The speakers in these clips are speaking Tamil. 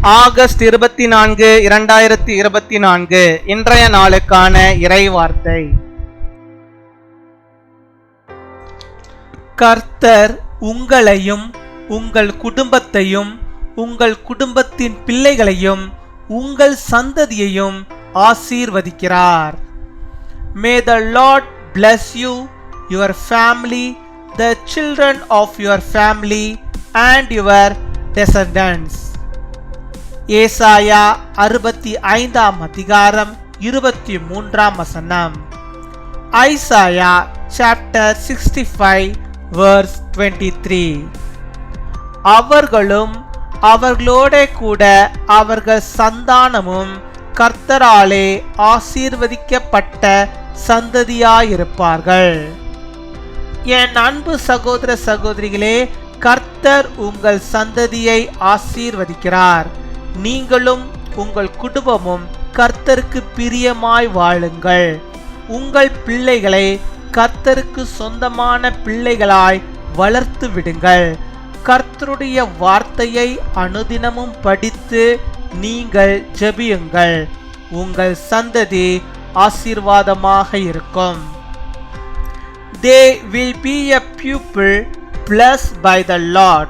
ஆகஸ்ட் 24, 2024 இன்றைய நாளுக்கான இறைவார்த்தை. கர்த்தர் உங்களையும் உங்கள் குடும்பத்தையும் உங்கள் குடும்பத்தின் பிள்ளைகளையும் உங்கள் சந்ததியையும் ஆசீர்வதிக்கிறார். May the Lord bless you, your family, the children of your family and your descendants. ஏசாயா 65 அதிகாரம் 23 வசனம். Isaiah chapter 65 verse 23. அவர்களும் அவர்களோட கூட அவர்கள் சந்தானமும் கர்த்தராலே ஆசீர்வதிக்கப்பட்ட சந்ததியாயிருப்பார்கள். என் அன்பு சகோதர சகோதரிகளே, கர்த்தர் உங்கள் சந்ததியை ஆசீர்வதிக்கிறார். நீங்களும் உங்கள் குடும்பமும் கர்த்தருக்கு பிரியமாய் வாழுங்கள். உங்கள் பிள்ளைகளை கர்த்தருக்கு சொந்தமான பிள்ளைகளாய் வளர்த்து விடுங்கள். கர்த்தருடைய வார்த்தையை அனுதினமும் படித்து நீங்கள் ஜெபியுங்கள். உங்கள் சந்ததி ஆசீர்வாதமாக இருக்கும். They will be a people blessed by the Lord,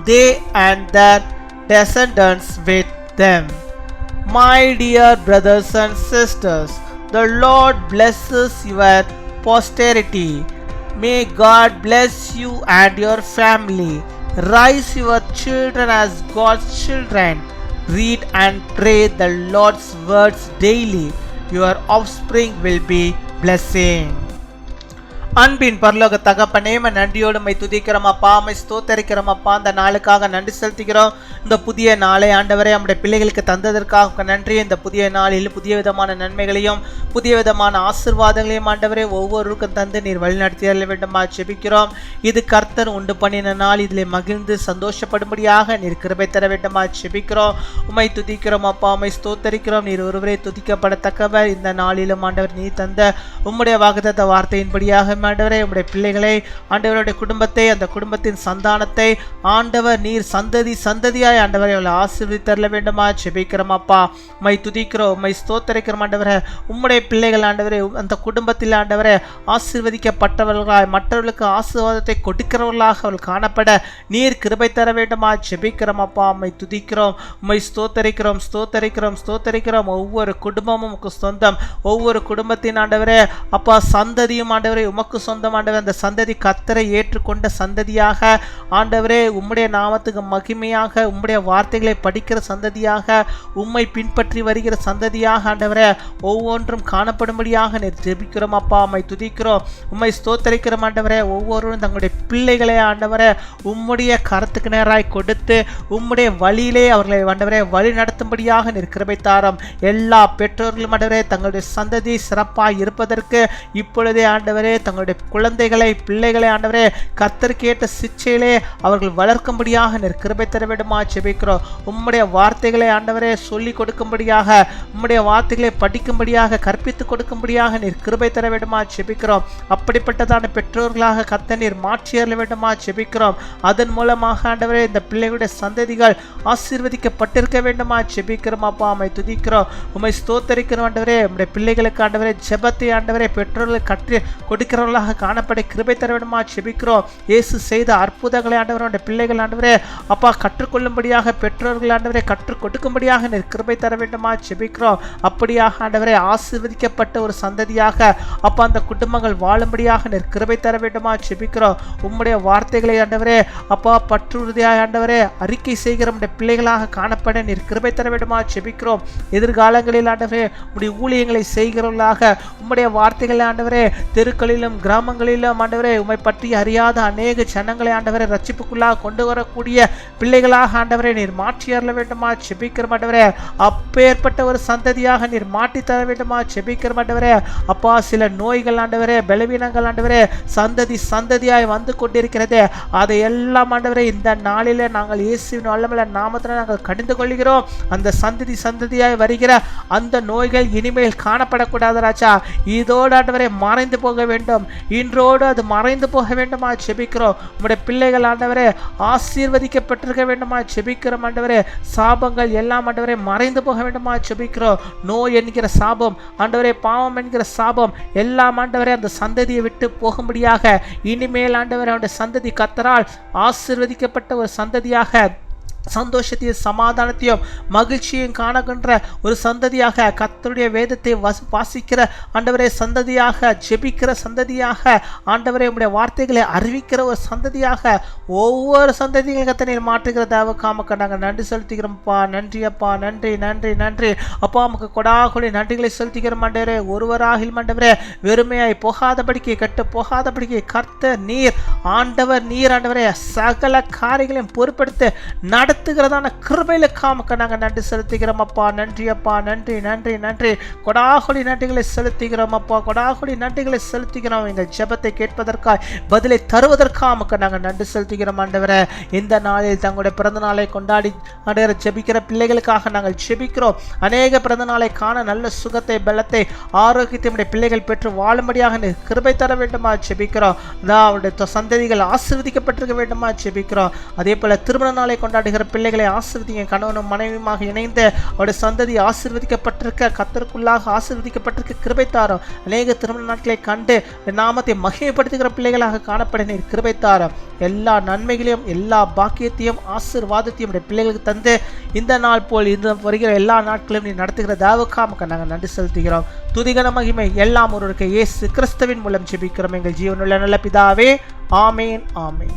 they and their descendants with them. My dear brothers and sisters, the Lord blesses your posterity. May God bless you and your family. Raise your children as God's children. Read and pray the Lord's words daily. Your offspring will be blessing. அன்பின் பரலோக தகப்பனே, நன்றியோடு மை துதிக்கிறோம் அப்பா, மை ஸ்தோத்தரிக்கிறோம் அப்பா. அந்த நாளுக்காக நன்றி செலுத்துகிறோம். இந்த புதிய நாளை ஆண்டவரே நம்முடைய பிள்ளைகளுக்கு தந்ததற்காக நன்றி. இந்த புதிய நாளில் புதிய விதமான நன்மைகளையும் புதிய விதமான ஆசீர்வாதங்களையும் ஆண்டவரே ஒவ்வொருவருக்கும் தந்து நீர் வழிநடத்தி தர வேண்டுமா ஜெபிக்கிறோம். இது கர்த்தர் உண்டு பண்ணின நாள், இதில் மகிழ்ந்து சந்தோஷப்படும்படியாக நீர் கிருபை தர வேண்டுமா ஜெபிக்கிறோம். உமை துதிக்கிறோம் அப்பா, உமை ஸ்தோத்தரிக்கிறோம். நீர் ஒருவரே துதிக்கப்படத்தக்கவர். இந்த நாளிலும் ஆண்டவர் நீ தந்த உம்முடைய வாக்குத்தத்த வார்த்தையின்படியாக ஆண்டவரே உம்முடைய பிள்ளைகளை, ஆண்டவருடைய குடும்பத்தை, அந்த குடும்பத்தின் சந்தானத்தை ஆண்டவர் நீர் சந்ததி சந்ததியாய் ஆண்டவரை அவளை ஆசீர்வதித்தரல வேண்டுமா ஜெபிக்கிறோம் அப்பா. உம்மை துதிக்கிறோம், உம்மை ஸ்தோத்தரிக்கிறோம் ஆண்டவரே. உம்முடைய பிள்ளைகள் ஆண்டவரே அந்த குடும்பத்தில் ஆண்டவரே ஆசீர்வதிக்கப்பட்டவர்களாய் மற்றவர்களுக்கு ஆசீர்வாதத்தை கொடுக்கிறவர்களாக அவள் காணப்பட நீர் கிருபை தர வேண்டுமா ஜெபிக்கிறோம் அப்பா. உம்மை துதிக்கிறோம், உம்மை ஸ்தோத்தரிக்கிறோம், ஸ்தோத்தரிக்கிறோம், ஸ்தோத்தரிக்கிறோம். ஒவ்வொரு குடும்பமும் சொந்தம், ஒவ்வொரு குடும்பத்தின் ஆண்டவரே அப்பா சந்ததியும் ஆண்டவரே உமக்கு சொந்தம் ஆண்டவர். அந்த சந்ததி கர்த்தரை ஏற்றுக்கொண்ட சந்ததியாக ஆண்டவரே உம்முடைய நாமத்துக்கு மகிமையாக உம்முடைய வார்த்தைகளை படிக்கிற சந்ததியாக உம்மை பின்பற்றி வருகிற சந்ததியாக ஆண்டவரே ஒவ்வொன்றும் காணப்படும்படியாக நீர் ஜெபிக்கிறோம் அப்பா. உம்மை துதிக்கிறோம், உம்மை ஸ்தோத்தரிக்கிறோம் ஆண்டவரே. ஒவ்வொருவரும் தங்களுடைய பிள்ளைகளை ஆண்டவரே உம்முடைய கரத்துக்கு நேராய் கொடுத்து உம்முடைய வழியிலே அவர்களை ஆண்டவரே வழி நடத்தும்படியாக நீர் கிருபை தாரும். எல்லா பெற்றோர்களும் ஆண்டவரே தங்களுடைய சந்ததி சிறப்பாய் இருப்பதற்கு இப்பொழுதே ஆண்டவரே தங்களுடைய குழந்தைகளை பிள்ளைகளை ஆண்டவரே கர்த்தருக்கேற்ற சிச்சையிலே அவர்கள் வளர்க்கும்படியாக நீர் கிருபை தர வேண்டுமா ஜெபிக்கிறோம். உம்முடைய வார்த்தைகளை ஆண்டவரே சொல்லி கொடுக்கும்படியாக, உம்முடைய வார்த்தைகளை படிக்கும்படியாக, கற்பித்து கொடுக்கும்படியாக நீர் கிருபை தர வேண்டுமா ஜெபிக்கிறோம். அப்படிப்பட்டதான பெற்றோர்களாக கர்த்தர் நீர் மாற்றியறல வேண்டுமா ஜெபிக்கிறோம். அதன் மூலமாக ஆண்டவரே இந்த பிள்ளைகளுடைய சந்ததிகள் ஆசீர்வதிக்கப்பட்டிருக்க வேண்டுமா ஜெபிக்கிறோம் அப்பா. உம்மை துதிக்கிறோம், உம்மை ஸ்தோத்தரிக்கிறோம் ஆண்டவரே. உம்முடைய பிள்ளைகளுக்கு ஆண்டவரே ஜெபத்தை ஆண்டவரே பெற்றோர்களை கற்று கொடுக்கிறவர்களாக காணப்பட கிருபை தர வேண்டுமா ஜெபிக்கிறோம். இயேசு செய்த அற்புதங்களை ஆண்டவருடைய பிள்ளைகள் ஆண்டவரே அப்பா கற்றுக்கொள்ளும்படியாக பெற்றோர்கள் ஆண்டவரே கற்றுக் கொடுக்கும்படியாக நீர் கிருபை தர வேண்டுமா ஜெபிக்கிறோம். அப்படியாக ஆண்டவரே ஆசீர்வதிக்கப்பட்ட ஒரு சந்ததியாக அப்பா அந்த குடும்பங்கள் வாழும்படியாக நீர் கிருபை தர வேண்டுமா ஜெபிக்கிறோம். உம்முடைய வார்த்தைகளை ஆண்டவரே அப்பா பற்றுறுதியாக ஆண்டவரே அறிக்கை செய்கிற நம்முடைய பிள்ளைகளாக காணப்பட நீர் கிருபை தர வேண்டுமா ஜெபிக்கிறோம். எதிர்காலங்களில் ஆண்டவரே உம்முடைய ஊழியங்களை செய்கிறவர்களாக உம்முடைய வார்த்தைகளை ஆண்டவரே தெருக்களிலும் கிராமங்களிலும் ஆண்டவரே உம்மை பற்றி அறியாத அநேக ஜனங்களை ஆண்டவரை ரட்சிப்புக்குள்ளாக கொண்டு வரக்கூடிய பிள்ளைகளாக ஆண்டவரை நீர் மாற்றி அருள வேண்டுமா ஜெபிக்கிற ஆண்டவரே. அப்பேற்பட்ட ஒரு சந்ததியாக நீர் மாற்றி தர வேண்டுமா ஜெபிக்கிற ஆண்டவரே. அப்பா சில நோய்கள் ஆண்டவரே பலவீனங்கள் ஆண்டவரே சந்ததி சந்ததியாய் வந்து கொண்டிருக்கிறதே அதை எல்லாம் ஆண்டவரே இந்த நாளிலே நாங்கள் இயேசுவின் வல்லமையுள்ள நாமத்தில் நாங்கள் கடிந்து கொள்கிறோம். அந்த சந்ததி சந்ததியாய் வருகிற அந்த நோய்கள் இனிமேல் காணப்படக்கூடாது ராஜா. இதோடு ஆண்டவரே மறைந்து போக வேண்டும். இன்றோடு அது மறைந்து போக வேண்டுமா ஜெபிக்கிறோம். உம்முடைய பிள்ளைகள் ஆண்டவரே ஆசீர்வதிக்கப்பட்டிருக்க வேண்டுமா ஜெபிக்கிறோம் ஆண்டவரே. சாபங்கள் எல்லாம் ஆண்டவரே மறைந்து போக வேண்டுமா ஜெபிக்கிறோம். நோய் என்கிற சாபம் ஆண்டவரே, பாவம் என்கிற சாபம் எல்லாம் ஆண்டவரே அந்த சந்ததியை விட்டு போகும்படியாக இனிமேல் ஆண்டவரே அவருடைய சந்ததி கர்த்தரால் ஆசீர்வதிக்கப்பட்ட ஒரு சந்ததியாக, சந்தோஷத்தையும் சமாதானத்தையும் மகிழ்ச்சியும் காணுகின்ற ஒரு சந்ததியாக, கர்த்தருடைய வேதத்தை வாசிக்கிற ஆண்டவரே சந்ததியாக, ஜெபிக்கிற சந்ததியாக, ஆண்டவரே உம்முடைய வார்த்தைகளை அறிவிக்கிற ஒரு சந்ததியாக ஒவ்வொரு சந்ததிகளும் கர்த்தர் மாற்றுகிற தேவக்காமக்க நாங்கள் நன்றி செலுத்துகிறோம்ப்பா. நன்றி அப்பா, நன்றி நன்றி நன்றி அப்பா. நமக்கு கொடாகொடி நன்றிகளை செலுத்துகிறோம் ஆண்டவரே. ஒருவராகிலும் ஆண்டவரே வெறுமையாய் போகாதபடிக்கு, கெட்டு போகாதபடிக்கு கர்த்தர் நீர் ஆண்டவர், நீர் ஆண்டவரே சகல காரியங்களையும் பொறுப்படுத்த நடத்துகிறதான கிருபைகளுக்காக நாங்கள் நன்றி செலுத்துகிறோம் அப்பா. நன்றி அப்பா, நன்றி நன்றி நன்றி. கொடாகொடி நன்றிகளை செலுத்துகிறோம் அப்பா, கொடாகொடி நன்றிகளை செலுத்துகிறோம். எங்கள் ஜெபத்தை கேட்பதற்காக, பதிலை தருவதற்காக நாங்கள் நன்றி செலுத்துகிறோம் ஆண்டவரே. இந்த நாளில் தங்களுடைய பிறந்த நாளை கொண்டாடி ஆண்டவரே ஜெபிக்கிற பிள்ளைகளுக்காக நாங்கள் ஜெபிக்கிறோம். அநேக பிறந்த நாளை காண நல்ல சுகத்தை, பலத்தை, ஆரோக்கியத்தை பிள்ளைகள் பெற்று வாழும்படியாக கிருபை தர வேண்டுமா ஜெபிக்கிறோம். அவருடைய சந்ததிகள் ஆசீர்வதிக்கப்பட்டிருக்க வேண்டுமா ஜெபிக்கிறோம். அதே போல திருமண நாளை கொண்டாடுகிற பிள்ளைகளை ஆசீர்வதிங்க. கணவனும் மனைவியுமாக இணைந்து அவருடைய சந்ததி ஆசீர்வதிக்கப்பட்டிருக்க, கர்த்தருக்குள்ளாக ஆசீர்வதிக்கப்பட்டிருக்க கிருபை தாரும். அநேக திருமண நாட்களை கண்டு நாமத்தை மகிமைப்படுத்துகிற பிள்ளைகளாக காணப்பட நீர் கிருபை தாரும். எல்லா நன்மைகளையும், எல்லா பாக்கியத்தையும், ஆசீர்வாதத்தையும் பிள்ளைகளுக்கு தந்து இந்த நாள் போல் இந்த வருகிற எல்லா நாட்களையும் நீ நடத்துகிற தேவக்காக நாங்கள் நன்றி செலுத்துகிறோம். துதிகன மகிமை எல்லாம் ஒருவருக்கு இயேசு கிறிஸ்துவின் மூலம் ஜெபிக்கிறோம் எங்கள் ஜீவனுள்ள நல்ல பிதாவே. ஆமேன் ஆமேன்.